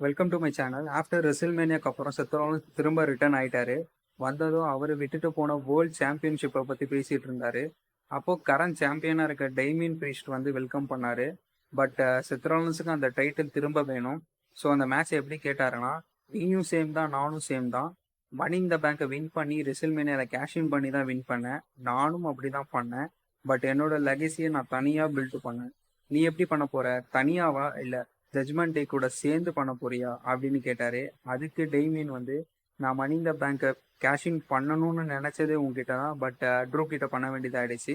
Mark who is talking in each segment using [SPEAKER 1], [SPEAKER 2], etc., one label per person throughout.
[SPEAKER 1] Welcome to my channel. After ரெசில்மேனியாக்கு அப்புறம் Seth Rollins திரும்ப ரிட்டர்ன் ஆயிட்டாரு. வந்ததும் அவர் விட்டுட்டு போன வேர்ல்ட் சாம்பியன்ஷிப்பை பற்றி பேசிட்டு இருந்தாரு. அப்போ கரண்ட் சாம்பியனாக இருக்க டைமின் பிரீஸ்ட் வந்து வெல்கம் பண்ணாரு. பட் செத்ரோலன்ஸுக்கு அந்த டைட்டில் திரும்ப வேணும். ஸோ அந்த மேட்ச் எப்படி கேட்டாருன்னா, நீயும் சேம் தான், நானும் சேம் தான். மணி இந்த பேங்கை வின் பண்ணி ரெசில்மேனியாவில் கேஷின் பண்ணி தான் வின் பண்ணேன். நானும் அப்படி தான் பண்ணேன். பட் என்னோட லெகசியை நான் தனியாக பில்ட் பண்ணேன். நீ எப்படி பண்ண போற? தனியாவா இல்லை ஜட்மெண்ட் டே கூட சேர்ந்து பண்ண போறியா அப்படின்னு கேட்டாரு. அதுக்கு டெய்மின் வந்து, நான் மணி இந்த பேங்கை கேஷின் பண்ணணும்னு நினைச்சதே உங்ககிட்ட தான், பட் ட்ரூ கிட்ட பண்ண வேண்டியதாயிடுச்சு.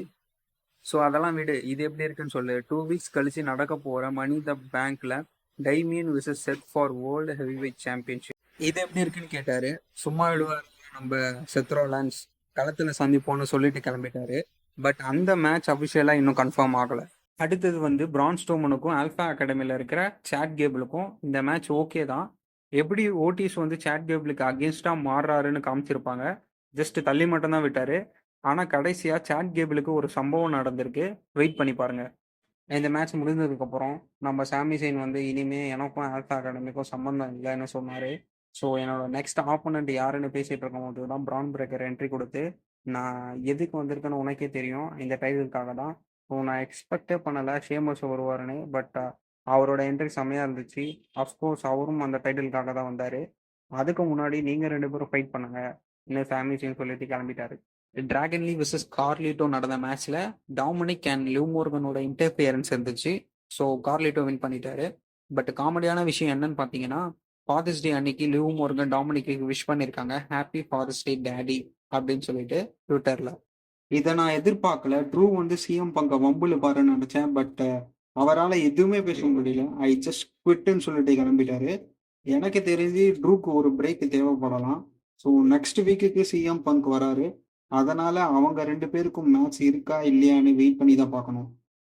[SPEAKER 1] ஸோ அதெல்லாம் விடு, இது எப்படி இருக்குன்னு சொல்லு. 2 வீக்ஸ் கழிச்சு நடக்க போற மணி த பேங்க்ல Damian versus Seth for world heavyweight championship, இது எப்படி இருக்குன்னு கேட்டாரு. சும்மா விடுவார் நம்ம செத்ரோலான்ஸ், களத்துல சந்திப்போம்னு சொல்லிட்டு கிளம்பிட்டாரு. பட் அந்த மேட்ச் அபிஷியலா இன்னும் கன்ஃபார்ம் ஆகல. அடுத்தது வந்து பிரான் ஸ்டோமனுக்கும் ஆல்ஃபா அகாடமியில் இருக்கிற சாட் கேபிளுக்கும் இந்த மேட்ச் ஓகே தான். எப்படி ஓட்டிஸ் வந்து சாட் கேபிளுக்கு அகேன்ஸ்டாக மாறுறாருன்னு காமிச்சிருப்பாங்க. ஜஸ்ட் தள்ளி மட்டும்தான் விட்டார். ஆனால் கடைசியாக சாட் கேபிளுக்கு ஒரு சம்பவம் நடந்திருக்கு. வெயிட் பண்ணி பாருங்க. இந்த மேட்ச் முடிஞ்சதுக்கப்புறம் நம்ம சாமி சைன் வந்து இனிமே எனக்கும் ஆல்ஃபா அகாடமிக்கும் சம்மந்தம் இல்லைன்னு சொன்னார். ஸோ என்னோட நெக்ஸ்ட் ஆப்போனண்ட் யாருன்னு பேசிகிட்டு இருக்கும் போது தான் பிரான் பிரேக்கர் என்ட்ரி கொடுத்து, நான் எதுக்கு வந்திருக்கேன்னு உனக்கே தெரியும், இந்த டைட்டிலுக்காக தான். ஸோ நான் எக்ஸ்பெக்டே பண்ணலை ஷேமஸ் வருவாருன்னு. பட் அவரோட என்ட்ரி செம்மையாக இருந்துச்சு. அஃப்கோர்ஸ் அவரும் அந்த டைட்டிலுக்காக தான் வந்தார். அதுக்கு முன்னாடி நீங்கள் 2 பேரும் ஃபைட் பண்ணுங்க இன்னும் ஃபேமிலின்னு சொல்லிட்டு கிளம்பிட்டாரு. டிராகன் லீ விசஸ் கார்லிட்டோ நடந்த மேட்ச்ல டாமினிக் அண்ட் லிவ் மோர்கனோட இன்டர்ஃபியரன்ஸ் இருந்துச்சு. ஸோ கார்லிட்டோ வின் பண்ணிட்டாரு. பட் காமெடியான விஷயம் என்னன்னு பார்த்தீங்கன்னா, ஃபாதர்ஸ் டே அன்னைக்கு லிவ் மோர்கன் டாமினிக்கு விஷ் பண்ணியிருக்காங்க, ஹாப்பி ஃபாதர்ஸ் டே டேடி அப்படின்னு சொல்லிட்டு ட்விட்டர்ல. இதை நான் எதிர்பார்க்கல. ட்ரூ வந்து சிஎம் பங்க வம்புல பாருன்னு நினைச்சேன். பட் அவரால் எதுவுமே பேச முடியல. ஐ ஜஸ்ட் குவிட்னு சொல்லிட்டு கிளம்பிட்டாரு. எனக்கு தெரிஞ்சு ட்ரூக்கு ஒரு பிரேக் தேவைப்படலாம். ஸோ நெக்ஸ்ட் வீக்குக்கு சிஎம் பங்க் வராரு. அதனால அவங்க 2 பேருக்கும் மேட்ச் இருக்கா இல்லையான்னு வெயிட் பண்ணி தான் பார்க்கணும்.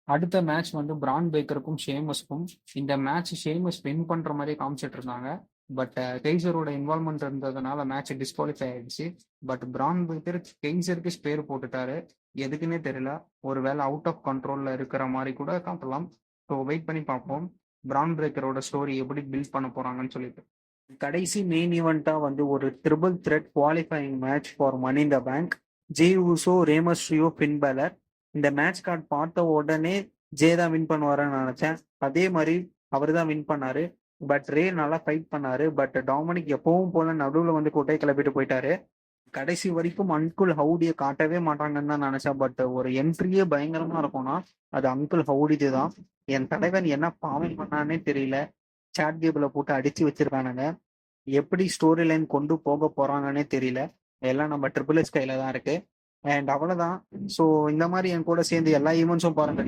[SPEAKER 1] அடுத்த மேட்ச் வந்து பிரான் பேக்கருக்கும் ஷேமஸ்க்கும். இந்த மேட்ச் ஷேமஸ் வின் பண்ற மாதிரி காமிச்சிட்டு இருந்தாங்க. பட் கெய்சரோட இன்வால்மெண்ட் இருந்ததுனால மேட்ச் டிஸ்குவாலிஃபை ஆயிடுச்சு. பட் பிரான் பேக்கர் கெய்சருக்கு ஸ்பேர் போட்டுட்டாரு. எதுக்குன்னே தெரியல. ஒருவேளை அவுட் ஆஃப் கண்ட்ரோல்ல இருக்கிற மாதிரி கூட காட்டலாம். ஸோ வெயிட் பண்ணி பார்ப்போம் பிரான் பிரேக்கரோட ஸ்டோரி எப்படி பில்ட் பண்ண போறாங்கன்னு சொல்லிட்டு. கடைசி மெயின் ஈவெண்ட்டா வந்து ஒரு triple threat qualifying match for money இந்த bank. Jey Uso, Rey Mysterio, Finn Balor. இந்த மேட்ச் கார்டு பார்த்த உடனே ஜே தான் வின் பண்ணுவாருன்னு நினைச்சேன். அதே மாதிரி அவர் தான் வின் பண்ணாரு. பட் ரே நல்லா ஃபைட் பண்ணாரு. பட் டாமினிக் எப்பவும் போல நடுவில் வந்து கொட்டை கிளப்பிட்டு போயிட்டாரு. கடைசி வரைக்கும் அங்குள் ஹவுடியை காட்டவே மாட்டாங்கன்னு தான் நினைச்சேன். பட் ஒரு என்ட்ரியே பயங்கரமா இருக்கும்னா அது அங்குள் ஹவுடிது தான். என் தலைவன் என்ன பாவம் பண்ணானே தெரியல. சாட் கேபிள போட்டு அடிச்சு வச்சிருக்கானுங்க. எப்படி ஸ்டோரி லைன் கொண்டு போக போறாங்கன்னே தெரியல. எல்லாம் நம்ம ட்ரிபிள் எஸ் கையில தான் இருக்கு. அண்ட் அவ்வளவுதான். ஸோ இந்த மாதிரி என் கூட சேர்ந்து எல்லா ஈவெண்ட்ஸும் பாருங்க.